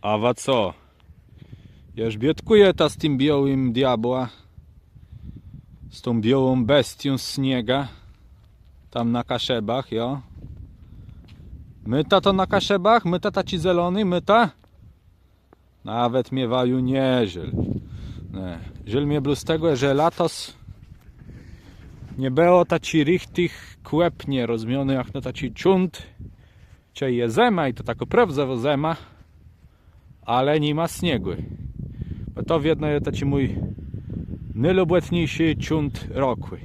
A co? Jeż biedkuje ta z tym białym diabła, z tą białą bestią z śniega, tam na Kaszebach, jo. Myta to na Kaszebach? Myta taci zelony? Myta? Nawet miewają nieźle. Nie. Żel mnie był z tego, że latos nie było taci richtych kłepnie rozmiony jak na taci czunt, czy je zema i to tako prawdziwa zema, ale nie ma śniegu. Bo to jedno jest taci mój najlubotniejszy czunt roku.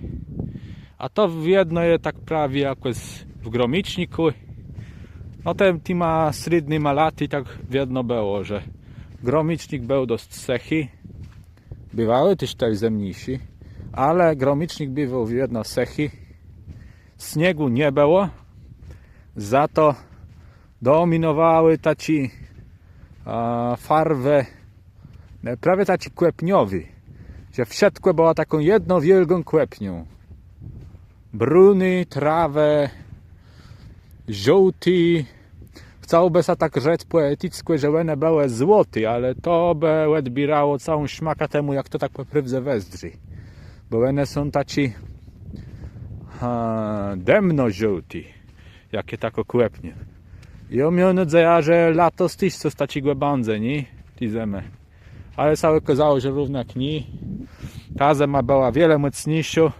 A to jedno jest tak prawie jakoś w gromiczniku. No ten ma średni malaty, tak jedno było, że gromicznik był dość sechy. Bywały też też zemniejsi, ale gromicznik bywał jedno sechy. Śniegu nie było, za to dominowały taci farby, prawie taci kłepniowi, że wszystko była taką jedną wielką kłepnią. Bruny, trawę, żółty. Chciałby się tak rzec poetycko, że one były złoty, ale to by odbierało całą szmakę temu, jak to tak po prawdzie wezdrzy. Bo one są taci demno-żółty, jakie tak okłepnie. I omiony dzieja, że lato styś co staci głębandze, nie? Ti zemy. Ale całe okazało, że równo jak nie. Ta zema była wiele mocniejsza.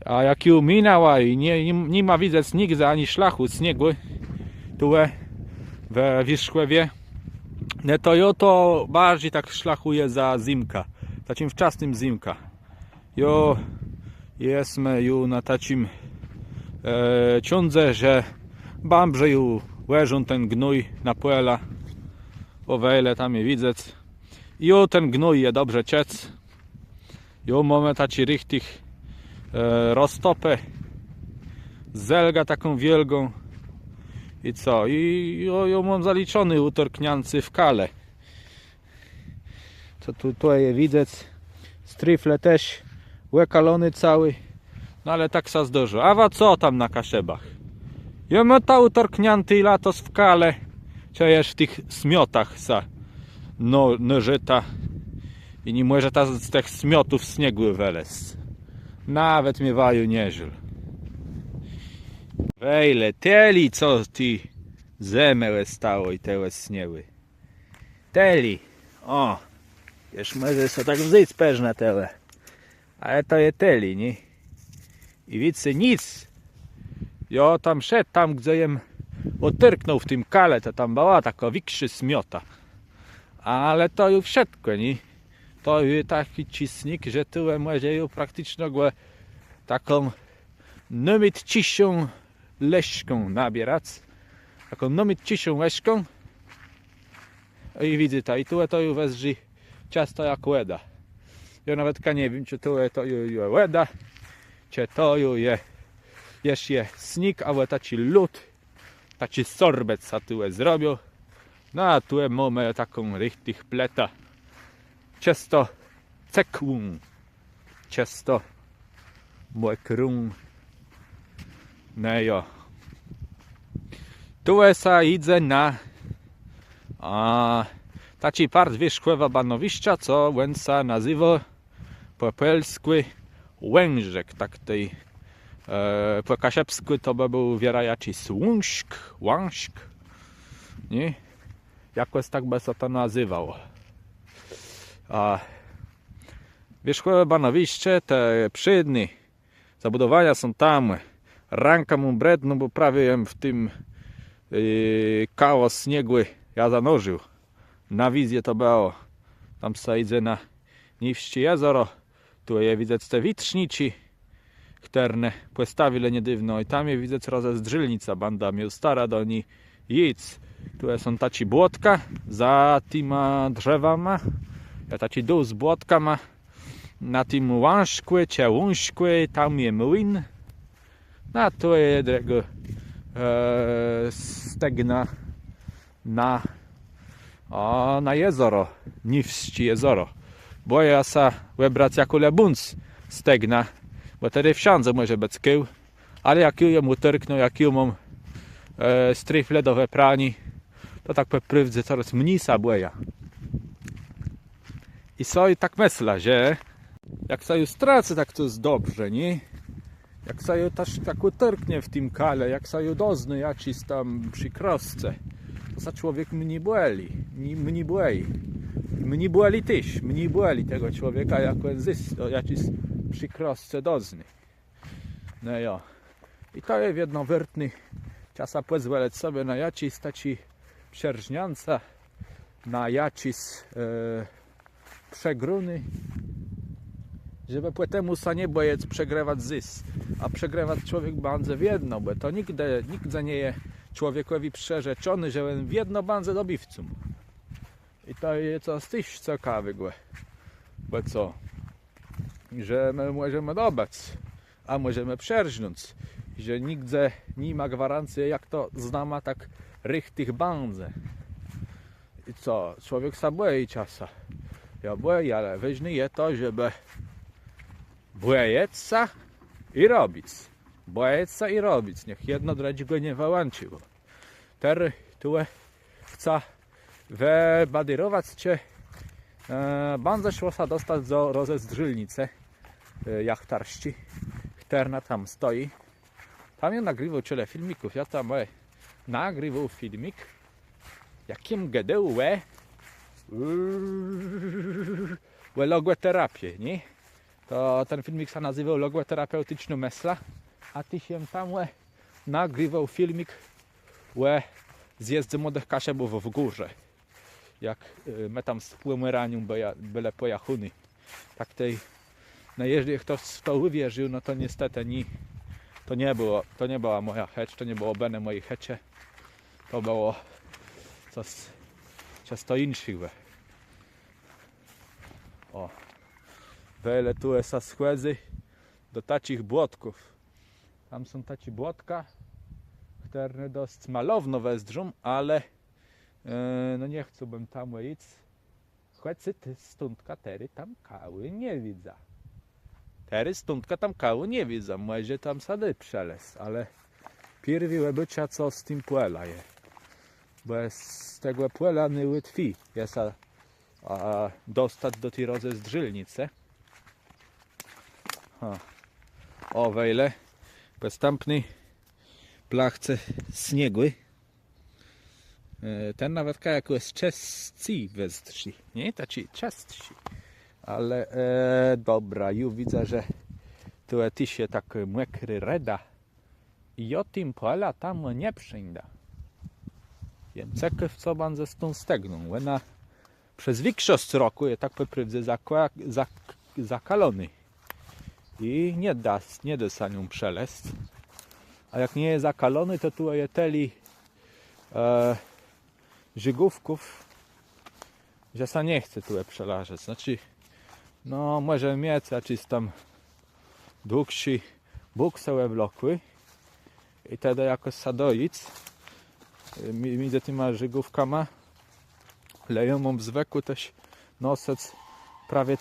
A jak ją minęła i nie ma widzieć nigdzie ani szlachu śniegu, tu we Wierzchłewie, no to bardziej tak szlachuje za zimka, takim wczesnym zimka. Jo jesteśmy już na takim ciądze, że bambrze już leżą ten gnój na płela, o wejle tam je widzę. Jo ten gnój je dobrze ciec. Jo mamy taci richtig roztopę, zelga taką wielką. I co? I ją mam zaliczony utorkniancy w kale. Co tutaj je widać? Stryfle też łekalony cały. No ale tak sa zdarza. A co tam na Kaszebach? Ja mam ta utorknianty latos w kale. Czy w tych smiotach sa nożyta. I nie może ta z tych smiotów śniegu wylez. Nawet miewają nieźle. Wejle, teli co ty zemę stało i te śnieły. Teli, o, już może sobie tak wzyć peżna tele. Ale to jest teli, nie? I widzę nic. Jo tam szedł, tam gdzie jem otyrknął w tym kale, to tam była taka większa smiota. Ale to już wszystko, nie? To jest taki cisnik, że tu może już praktycznie taką nawet ciszą leśką nabierać. Taką nawet ciszą leśką. I widzę to. I tu to już wezrzy ciasto jak łeda. Ja nawet nie wiem, czy tu to jest łeda, czy to jest snik, albo taki lód, taki sorbet co tu zrobił. No a tu mamy taką richtig pleta. Ciasto cekwun. Ciasto mokrum. No jo. Tu sa idzie na taci part wierzchłewa banowiszcza, co łęca nazywa po polsku łężek. Tak tej po kaszepsku to by był wierajaczy słążk, łążk. Nie? Jakoś tak by się to nazywało. Wierzchłewe banowiszcze, te przydne zabudowania są tam. Ranka mu bredno, bo prawie w tym kało śniegu ja zanurzył. Na wizję to było. Tam se idzie na niwście jezero. Tu je widzę te witrznici, które postawili niedywno. I tam je widzę rozezdrzylnica. Banda miał stara do niej jedz. Tu są taci błotka za tyma drzewama. Ja taci dół z błotka ma. Na tym łążkły, czy łążkły, tam je młyn. No tu jest jednego stegna na jezero, niwści jezero. Bo ja sa wybrać jako lebunc stegna, bo wtedy wsiądzę może być kył, ale jak ją utyrknął, jak ją mam stryfle do wyprani, to tak prywdze coraz mniej sableja. I sobie tak myślę, że jak sobie stracę, tak to jest dobrze, nie? Jak sobie też tak utyrknie w tym kale, jak sobie dozny jakiś tam przy krosce, to za człowiek mnie błęli, mnie błęli tyś, mnie błęli tego człowieka, jak on jakiś przy krosce dozny. No jo. I to jest jednowiertny, czasa pozwalać sobie na jakiś taci przerżnianca, na jakiś przegruny, żeby potem nie bojec przegrywać zysk, a przegrywać człowiek będzie w jedno, bo to nigdy nie jest człowiekowi przerzeczony, że on w jedno będzie dobywcą. I to jest coś tyś ciekawego, bo co? Że my możemy dobrać, a możemy przerżnąć, że nigdy nie ma gwarancji, jak to znama tak rychtych bandze. I co? Człowiek się boi czasa. Ja boję, ale ważne jest to, żeby bojeć się i robić. Bojeć się i robić. Niech jedno drugiego nie wyłączyło. Teraz tu chcę wybadyrować cię. Bardzo szło się dostać do rozezdrzylnicy jachtarści. Która tam stoi. Tam ja nagrywał tyle filmików. Ja tam nagrywał filmik. Jakim gedeł logoterapię, nie? To ten filmik się nazywał Logoterapeutyczna mesla, a ty się tam nagrywał filmik zjeźdzy młodych kaszebów w górze. Jak my tam z płomyranią byle pojachuny. Tak tej, no jeżeli ktoś w to uwierzył, no to niestety to nie była moja chęć, to nie było bene mojej chęci. To było coś to innego. O, wiele tu jest schłedzy do tacich błotków. Tam są taci błotka, które dość malowno wezdzą, ale no nie chcąbym tam iść. Chłecy ty stundka tery tam kały nie widzę. Tery stundka tam kały nie widzę. Może tam sady przelez, ale pierwi bycia co z tym płela je. Bo z tego płela nie łatwi jest dostać do tej rozezdrzylnicy. O wejle postępny plachce śniegły. Ten nawet jak jest czesci wezdrzy, nie? Taci czesci. Ale dobra, już widzę, że tu się tak mokry reda i o tym pola tam nie przyjdę. Wiem, w co będę z tą stegną. Ona przez większość roku jest tak poprawdzie zakalony i nie da za nią przelec. A jak nie jest zakalony, to tu jest teli żygówków, że się nie chce tu przelażeć. Znaczy, no może mieć jakiś tam dłuższy bóg sobie blokły i wtedy jakoś sadoic między tyma żygówkami leją mam zwykły też nosec prawie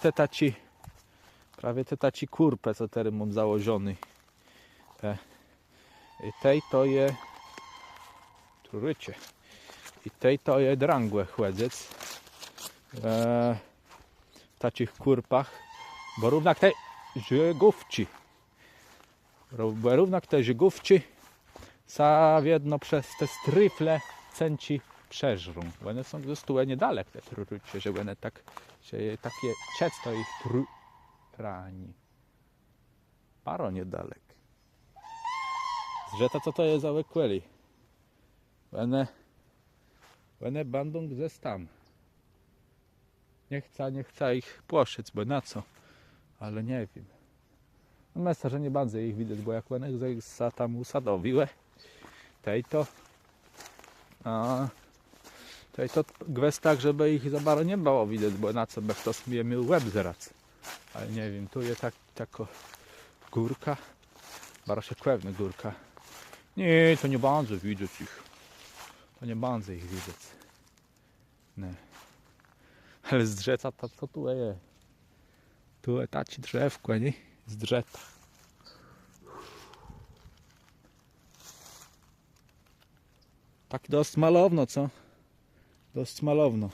te taci kurpę, co teraz mam założony. I tej to je turycie. I tej to je drangłe chłedzec w takich kurpach, bo równak te żygówci. Bo równak te żygówci sa jedno przez te stryfle cenci przeżrą. One są dość niedalek te trurycie, że one tak, że takie często ich rani. Paro niedalek. Że to co to jest za łekweli. One będą gdzieś tam. Nie chcę ich płoszyć, bo na co? Ale nie wiem. No myślę, że nie bardzo ich widać, bo jak one się tam usadowiły, tej to gwest tak, żeby ich za bardzo nie było widać, bo na co by ktoś miał łeb zerać. Ale nie wiem, tu jest taka górka, bardzo się kwewna górka. Nie, to nie bardzo widać ich. To nie bardzo ich widać. Nie. Ale z drzewa to co tu jest? Tu jest taci drzewko, nie? Z drzewa. Tak dość malowno, co? Dość malowno.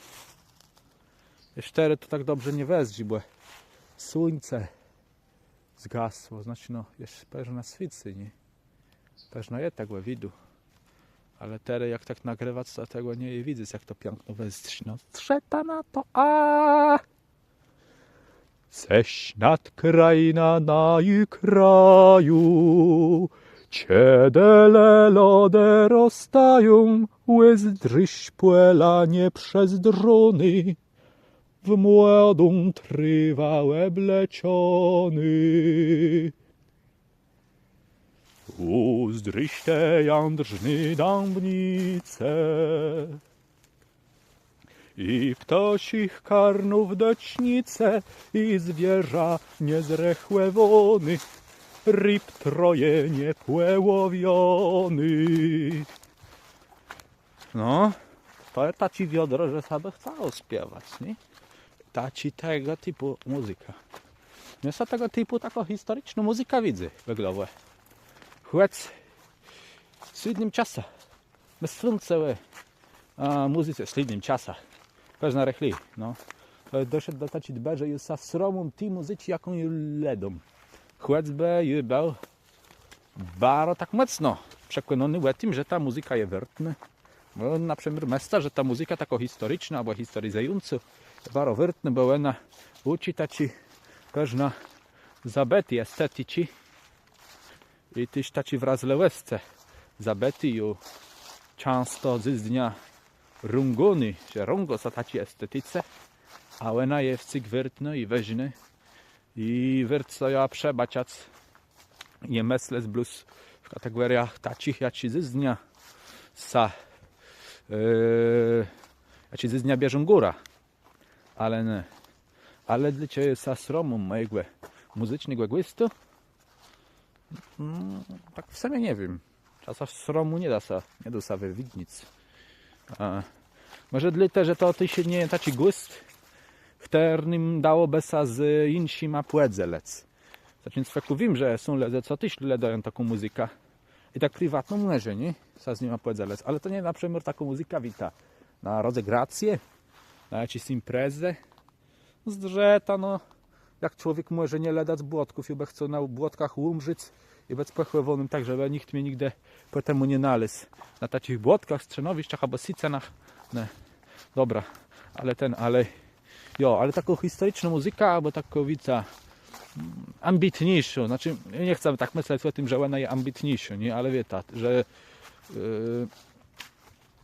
Jeszcze to tak dobrze nie wezży, bo słońce zgasło. Znaczy no, jeszcze pewnie na świcy, nie? Pewnie je tego widu. Ale teraz jak tak nagrywać, to tego nie widzę, jak to piękno wezrzy. No, trzeba na to, Ześ nad kraina na i kraju, ciedele lody roztają, łez dryś płelanie przez drony, w młodą trwałe bleciony. Uzdryś te jędrzny dąbnice i ptosich karnów doćnice i zwierza niezrechłe wony, ryb troje niepłełowiony. No, to taci wiodro, że sobie chciało śpiewać, nie? Taci tego typu muzyka. Ja tego typu taką historyczną muzykę widzę w głowie. Chłec w średnim czasie, bez słońce, muzyce w średnim czasie. Pewna rechli, no. Doszedł do taci dbe, że jest sromą tej muzyki, jaką ledą. Chłec by był bardzo tak mocno przekonany o tym, że ta muzyka jest wertna. Bo on na przykład myśli, że ta muzyka taka historyczna albo historyzująca bardzo wertna, bo ona uczy taci pewna zabety estetyki i też taci wrażliwości zabety i często z dnia rungony, że rungo są taci estetyce, a ona jest cyk wertna i weźny i wertca ja przebaczać je myślę z blues w kategoriach tacich, jak ci z dnia jak ci z dnia bierzą góra, ale nie. Ale dla ciebie jest sromą mojego muzycznego gwistu, tak w sumie nie wiem. Czasem sromu nie da się wywidnić. Może dlatego, że to ty się nie taki gust, którym dałoby się z innymi płedze lec. Więc feku wiem, że są ludzie, co też ledają taką muzykę. I tak prywatną może, nie? Z nimi płedze lec. Ale to nie na przykład taką muzykę wita na rozegrację, na jakieś imprezy. Zdrzeta, no, jak człowiek może nie ledać błotków i by chce na błotkach umrzeć i być pochływonym tak, żeby nikt mnie nigdy po temu nie nalazł. Na takich błotkach, strzenowiszczach albo sicenach. Nie. Dobra, ale taką historyczną muzykę albo taką wica ambitniejszą, znaczy nie chcę tak myśleć o tym, że ona jest ambitniejsza, nie, ale wie tak, że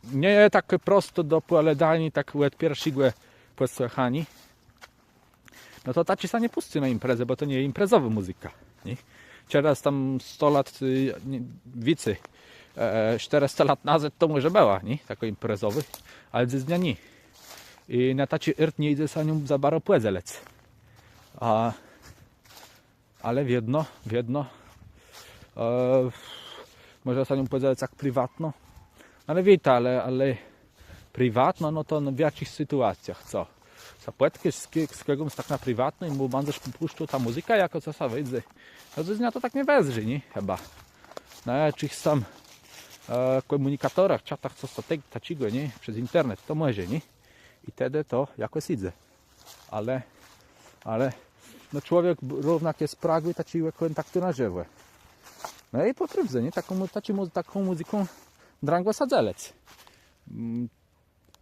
nie jest tak prosto do poledania, tak od pierwszego posłuchania. No to taci się nie puści na imprezę, bo to nie jest imprezowa muzyka. Nie? Teraz tam 100 lat wicy, 400 lat nazad to może była, nie? Tako imprezowy, ale z dnia nie. I na taci irt nie idzie za nią za baro płedze lec. Ale wiedno, może za nią płedze lec jak prywatno. Ale wiecie, ale prywatno, no to w jakich sytuacjach, co? Zapłetkę z kogoś tak na prywatno i mu będziesz puszczał ta muzyka jako co sa wyjdzie. No z dnia to tak nie wezrzy, nie? Chyba. Na jakichś tam komunikatorach, czatach, co to taciego, nie? Przez internet, to może, nie? I wtedy to jakoś idzie. Ale no człowiek równak jest pragły takiego kontaktu na żywo. No i pokrywnę, nie? Taką muzyką drangła sadzelec.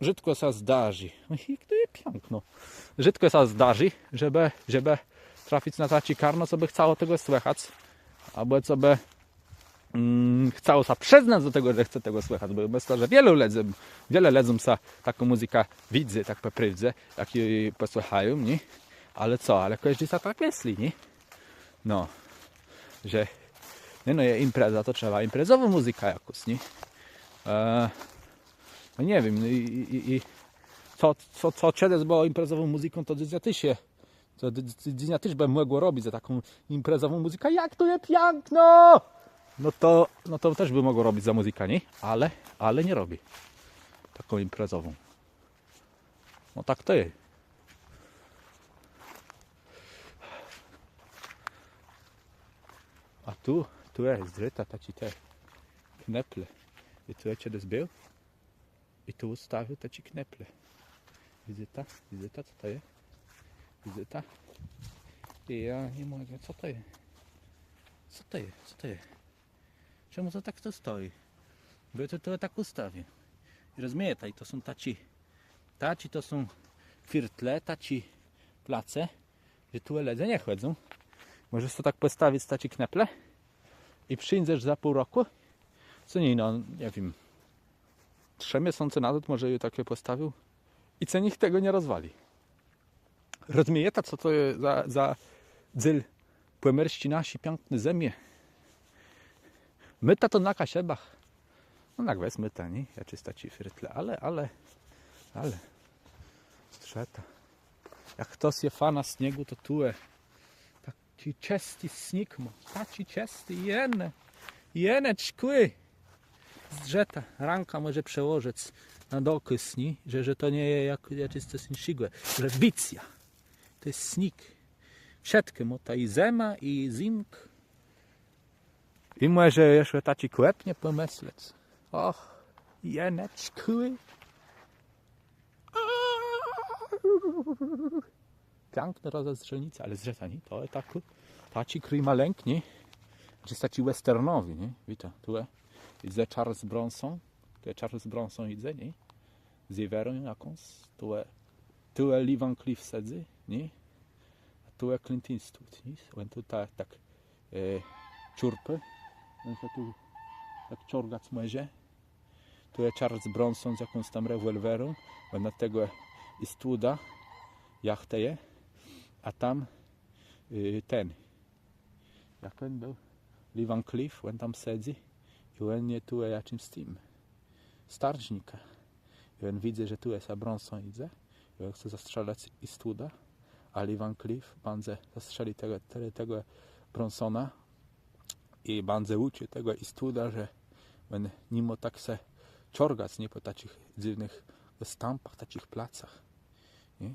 Rzadko się zdarzy. I to jest piękno. Rzadko się zdarzy, żeby trafić na taki karno, co by chciało tego słychać. Albo co by chciało się przyznać do tego, że chce tego słychać. Bo myślę, że wiele ledzą się taką muzykę widzę, tak po prawdzie, jak jej posłuchają, nie? Ale co? Ale każdy się tak myśli, nie? No. Że nie no, jest impreza, to trzeba imprezową muzykę jakoś, nie? No nie wiem, i co kiedyś było imprezową muzyką, to Dyznia też by mogło robić za taką imprezową muzykę. Jak to jest piękno! No to też by mogło robić za muzykę, nie? Ale nie robi taką imprezową. No tak to jest. A tu jest zryta taci te kneple. I tu kiedyś był? I tu ustawił te ci kneple. Wizyta? Wizyta? Co to jest? Wizyta? I ja nie mogę. Co to jest? Co to jest? Co to jest? Czemu to tak to stoi? Bo ja to tak ustawię. I rozumiecie, to są taci to są firtle, taci place, że tu ledze nie chodzą. Możesz to tak postawić, taci kneple i przyjdziesz za pół roku. Co nie, no nie wiem, 3 miesiące nazad może je takie postawił i co nikt tego nie rozwali. Rozumiecie, co to jest za dzyl płemerści nasi piękne ziemie. My to na kasiebach. No tak wezmy to, nie? Ja czysta ci firtle, ale strzeta. Jak ktoś je fana śniegu, to tuę. Taki czesty śnieg ma. Taki czesty, jene czkły. Zdrzeta. Ranka może przełożyć na doky sni, że to nie jest jak czyste śniegłe. Że wicja. To jest śnieg. Wszystkie mu ta i zema, i zimk. I może jeszcze taki kłepnie pomyśleć. Och, jeneczkły. Piękne rozestrzelnice, ale zrzeta, nie? To jest taki kryj maleńki, czy taki westernowy, nie? Wiecie, tu jest Charles Bronson, tu jest Charles Bronson idzie, nie? Z Iwerą jakąś, tu jest Lee Van Cleef siedzi, nie? A tu jest Clint Eastwood, nie? On tu tak ciurpy, on tu tak ciorgać może. Tu jest Charles Bronson z jakąś tam rewolwerą, bo na tego Eastwooda jachtę je, a tam ten, jak on był, Lee Van Cleef, on tam siedzi i on nie tu jest jakimś tym starcznika. I on widzi, że tu jest a Bronson idzie i on chce zastrzelać Eastwooda, a Lee Van Cleef będzie zastrzeli tego Bronsona i będzie uczy tego Eastwooda, że on mimo tak se ciorgać, nie po takich dziwnych stampach, takich placach. Nie?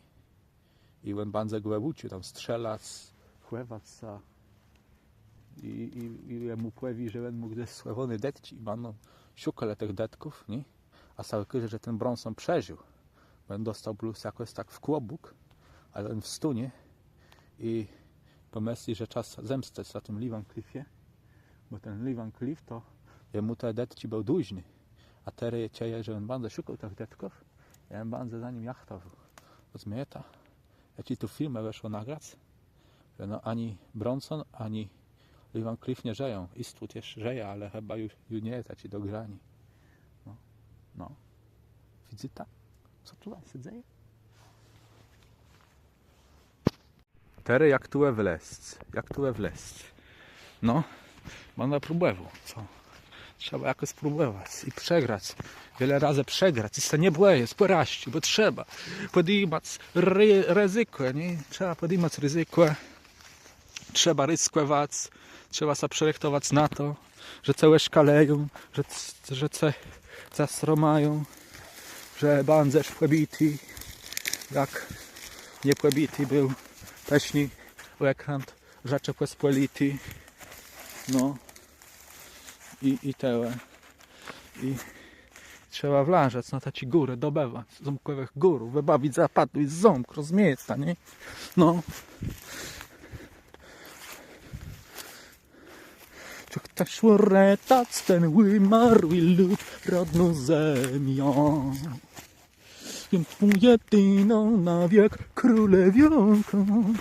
I on będzie go uczył tam strzelać, chływać i jemu powie, że on mógł ze sławony detki i będą szukali tych detków, nie? A cały kryże, że ten Bronson przeżył. Bo on dostał plus jakoś tak w kłobuk, ale on wstunie i pomyśli, że czas zemstać na tym Lee Van Cleefie, bo ten Lee Van Cleef to jemu te detki był dłużny. A teraz je cieje, że on będzie szukał tych detków i on będzie za nim jachtował. Rozumiecie? Ja ci tu filmę weszło nagrać, że no ani Bronson, ani Lee Van Cleef nie żyją. Eastwood jeszcze żyje, ale chyba już nie jest ci dograni. No. Widzicie? Co tu się dzieje? Teraz jak tu wleść? No, będę próbował, co? Trzeba jakoś spróbować i przegrać. Wiele razy przegrać. I to nie boję, poraźcie, bo trzeba podjąć ryzyko, nie? Trzeba podjąć ryzyko. Trzeba ryzykować. Trzeba się przelektować na to, że całe szkaleją, że zasromają, że będziesz pobity. Jak nie pobity był wcześniej ekran Rzeczypospolitej. No. I tyle. I trzeba wlążać na ci górę, dobywać ząbkowych górów, wybawić zapadu i ząbk, rozmiesta, nie? No. Czy chcesz uratać ten wymarły lud, rodną ziemią? Jem twą jedyną na wiek królewionką.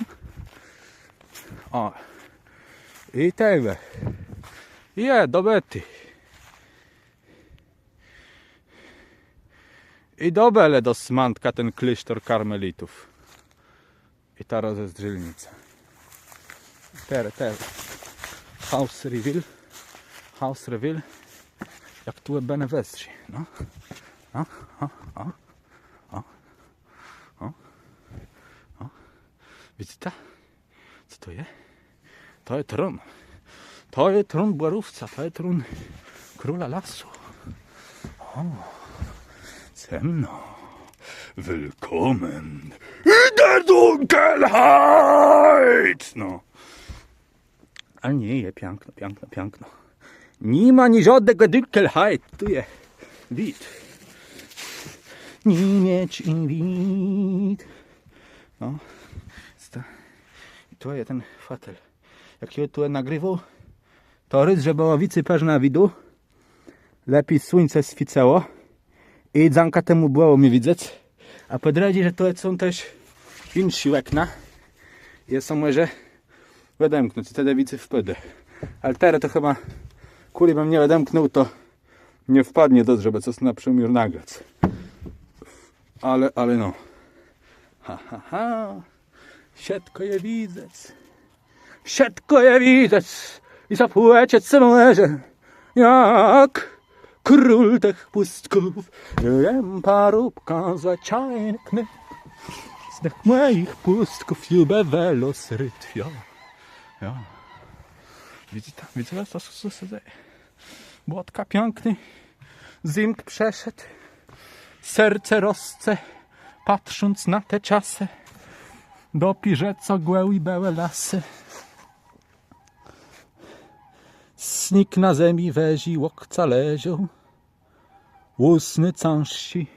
O. I tyle. Dobyty. I dobele do smantka ten klasztor karmelitów. I ta rozestrzelnica. Teraz. House reveal. Jak tu będę westrzeć. No. Widzicie? Co to jest? To jest tron. To jest tron Błarówca, to jest tron króla lasu. O, ciemno. Willkommen in der Dunkelheit! No. Ale nie, je piękno. Nie ma ni żadnego Dunkelheit. Tu jest wid. niemieć i wid. No. I tu jest ten fotel. Jak ja tu nagrywał, to rys, że było wicy peżna widu. Lepiej słońce świcało. I dzanka temu było mi widzieć. A podradzi, że to są też insi łekna. Jest może wydemknąć. Wtedy wicy wpady. Ale teraz to chyba kuli bym nie wydemknął, to nie wpadnie do, żeby coś na przymiar nagrać. Ale no. Ha, ha, ha. Siatko je widzę. Siatko je widzę. I zapłacę cemlerze. Jak król tych pustków. Jem parubka za czajny. Z tych moich pustków jubę welos rytwia. Ja. Widzicie, co się dzieje? Błotka piękny. Zimk przeszedł. Serce rozce. Patrząc na te czasy. Dopirze co głęł i bełe lasy. Snik na ziemi wezi, łokca lezią. Łusny cążsi,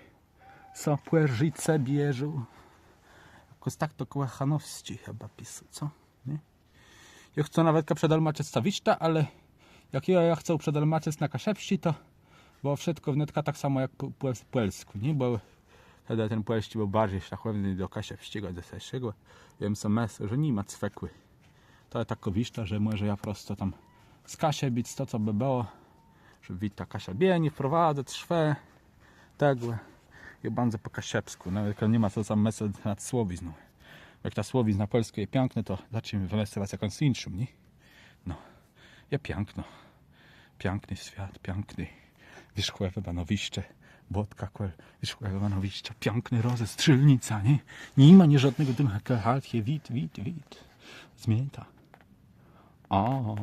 sopłe życe bierzą. Jakoś tak to kołachanowści chyba pisu, co? Nie? Ja chcę nawet przedalmaczec stawić ta, ale jak ja chcę przedalmaczec na kaszepści, to było wszystko wnetka tak samo jak po płelsku, nie? Bo wtedy ten płelści był bardziej szlachetny do kaszepściego, do sejszego. Wiem sam, że nie ma cwekły. To jest tak wiszta, że może ja prosto tam z Kasie bić to, co by było, żeby widzieć ta Kasia bieni, wprowadzać, szwę, tegłe i bardzo po kasiepsku, nawet jak nie ma co tam mesel nad słowizną. Jak ta słowizna polska jest piękna, to zacznijmy wymestywać jakąś inszą, nie? No, jest piękno. Piękny świat, piękny wierzchłewe banowiście, Błotka, wierzchłewe banowiście, piękny rozes, strzelnica, nie? Nie ma żadnego dymu, halfie, wid. Zmięta. O,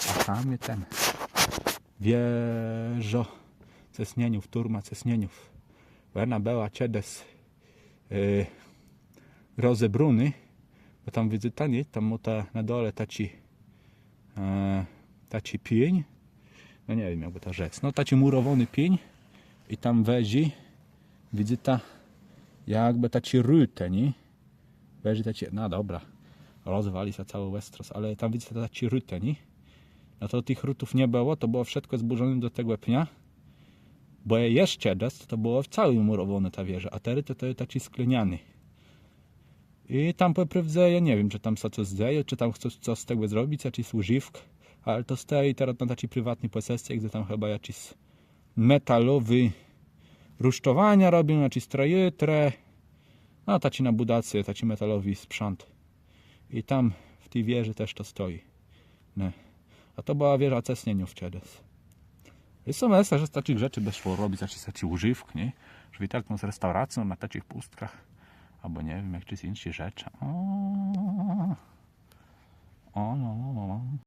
a tam jest ten wieżo Cesnieniów, turma Cesnieniów. Werna była ciedes rozebruny, bo tam widzę tanie, tam na dole taci pień, no nie wiem jakby to rzec, no taci murowany pień i tam wezi, widzę ta jakby taci rulte, nie? Wezi taci, no dobra. Rozwali się cały Westeros, ale tam widzę taci ryte, nie? No to tych rutów nie było, to było wszystko zburzone do tego pnia, bo jeszcze to było w całym murowane ta wieża, a teraz to jest taci skleniany. I tam po prawdzie ja nie wiem, czy tam coś dzieje, czy tam chcą coś z tego zrobić, jakiś służywk, ale to stoi teraz na takiej prywatnej posesji, gdzie tam chyba jakiś metalowy rusztowania robią, jakiś strojetre, no taci na budację, taci metalowy sprzęt. I tam w tej wieży też to stoi. Nie. A to była wieża Cesnieniów ciedes. I są mesy, że z takich rzeczy by szło robić, taki używk, nie? Że tak z restauracją na takich pustkach, albo nie wiem, jak czy inne rzeczy. O, no.